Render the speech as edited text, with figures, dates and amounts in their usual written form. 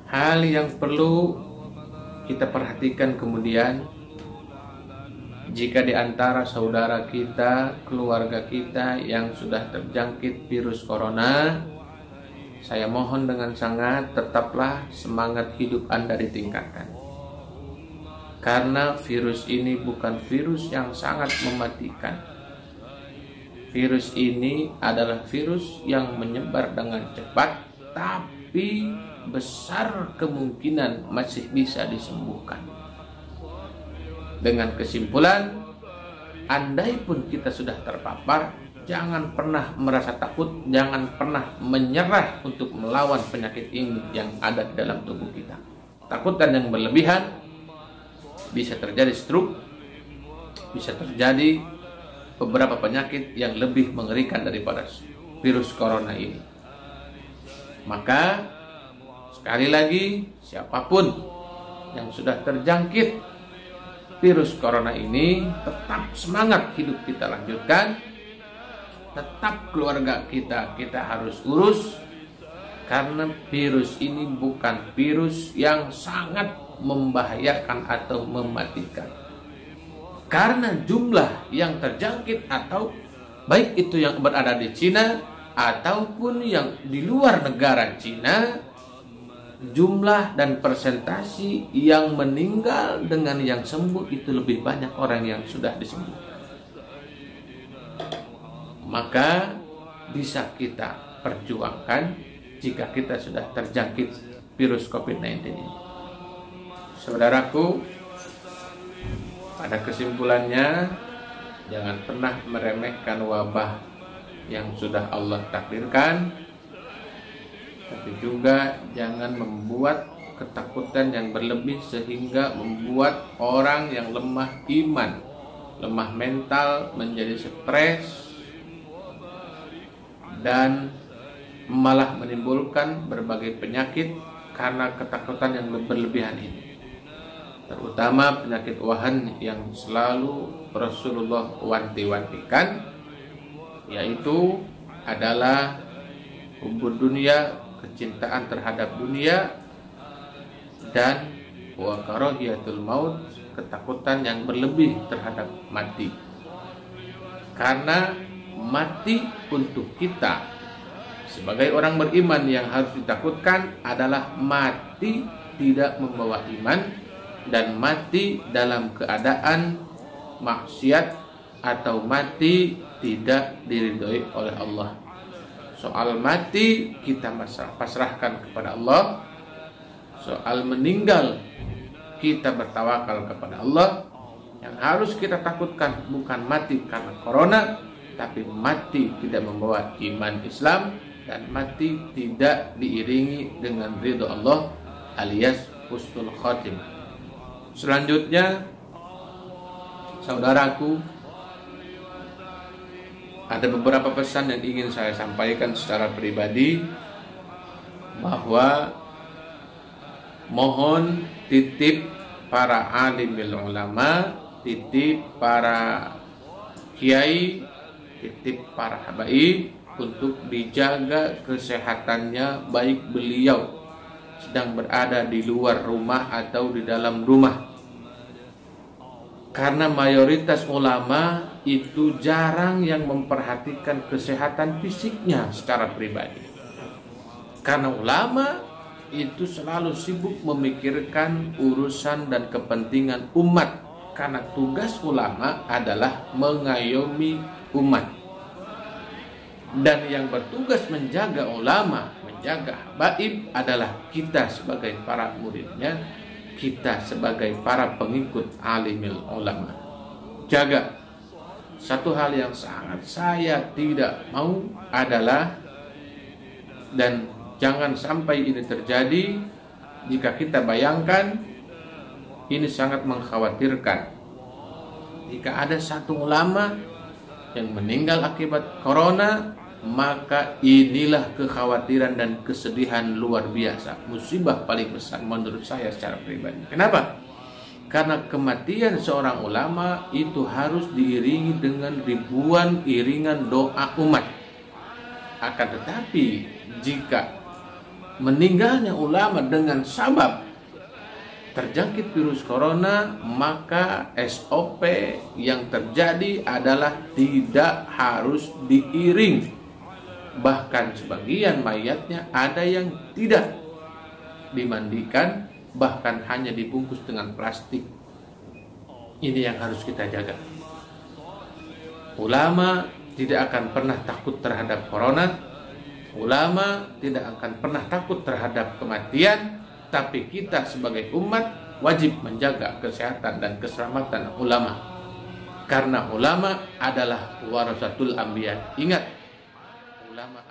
Hal yang perlu kita perhatikan kemudian, jika di antara saudara kita, keluarga kita yang sudah terjangkit virus corona, saya mohon dengan sangat tetaplah semangat hidup Anda ditingkatkan. Karena virus ini bukan virus yang sangat mematikan. Virus ini adalah virus yang menyebar dengan cepat, tapi besar kemungkinan masih bisa disembuhkan. Dengan kesimpulan, andai pun kita sudah terpapar, jangan pernah merasa takut, jangan pernah menyerah untuk melawan penyakit ini yang ada di dalam tubuh kita. Takutan yang berlebihan bisa terjadi stroke, bisa terjadi beberapa penyakit yang lebih mengerikan daripada virus corona ini. Maka sekali lagi, siapapun yang sudah terjangkit virus corona ini, tetap semangat hidup kita lanjutkan. Tetap keluarga kita harus urus. Karena virus ini bukan virus yang sangat membahayakan atau mematikan. Karena jumlah yang terjangkit, atau baik itu yang berada di Cina ataupun yang di luar negara Cina, jumlah dan persentasi yang meninggal dengan yang sembuh itu lebih banyak orang yang sudah disembuhkan. Maka bisa kita perjuangkan jika kita sudah terjangkit virus COVID-19 ini. Saudaraku, pada kesimpulannya, jangan pernah meremehkan wabah yang sudah Allah takdirkan, tapi juga jangan membuat ketakutan yang berlebih sehingga membuat orang yang lemah iman, lemah mental, menjadi stres dan malah menimbulkan berbagai penyakit karena ketakutan yang berlebihan ini. Terutama penyakit wahan yang selalu Rasulullah wanti-wantikan, yaitu adalah hubud dunia, kecintaan terhadap dunia, dan wa karahiyatul maut, ketakutan yang berlebih terhadap mati. Karena mati untuk kita sebagai orang beriman yang harus ditakutkan adalah mati tidak membawa iman dan mati dalam keadaan maksiat atau mati tidak diridhoi oleh Allah. Soal mati kita pasrahkan kepada Allah. Soal meninggal kita bertawakal kepada Allah. Yang harus kita takutkan bukan mati karena corona, tapi mati tidak membawa iman Islam dan mati tidak diiringi dengan ridho Allah alias husnul khatimah. Selanjutnya, saudaraku, ada beberapa pesan yang ingin saya sampaikan secara pribadi, bahwa mohon titip para alimil ulama, titip para kiai, titip para habaib untuk dijaga kesehatannya, baik beliau sedang berada di luar rumah atau di dalam rumah. Karena mayoritas ulama itu jarang yang memperhatikan kesehatan fisiknya secara pribadi. Karena ulama itu selalu sibuk memikirkan urusan dan kepentingan umat. Karena tugas ulama adalah mengayomi umat. Dan yang bertugas menjaga ulama, menjaga habaib adalah kita sebagai para muridnya, kita sebagai para pengikut alimil ulama. Jaga. Satu hal yang sangat saya tidak mau adalah, dan jangan sampai ini terjadi, jika kita bayangkan, ini sangat mengkhawatirkan. Jika ada satu ulama yang meninggal akibat corona, maka inilah kekhawatiran dan kesedihan luar biasa, musibah paling besar menurut saya secara pribadi. Kenapa? Karena kematian seorang ulama itu harus diiringi dengan ribuan iringan doa umat. Akan tetapi jika meninggalnya ulama dengan sabab terjangkit virus corona, maka SOP yang terjadi adalah tidak harus diiring. Bahkan sebagian mayatnya ada yang tidak dimandikan, bahkan hanya dibungkus dengan plastik. Ini yang harus kita jaga. Ulama tidak akan pernah takut terhadap corona. Ulama tidak akan pernah takut terhadap kematian. Tapi kita sebagai umat wajib menjaga kesehatan dan keselamatan ulama. Karena ulama adalah warasatul anbiya. Ingat, ulama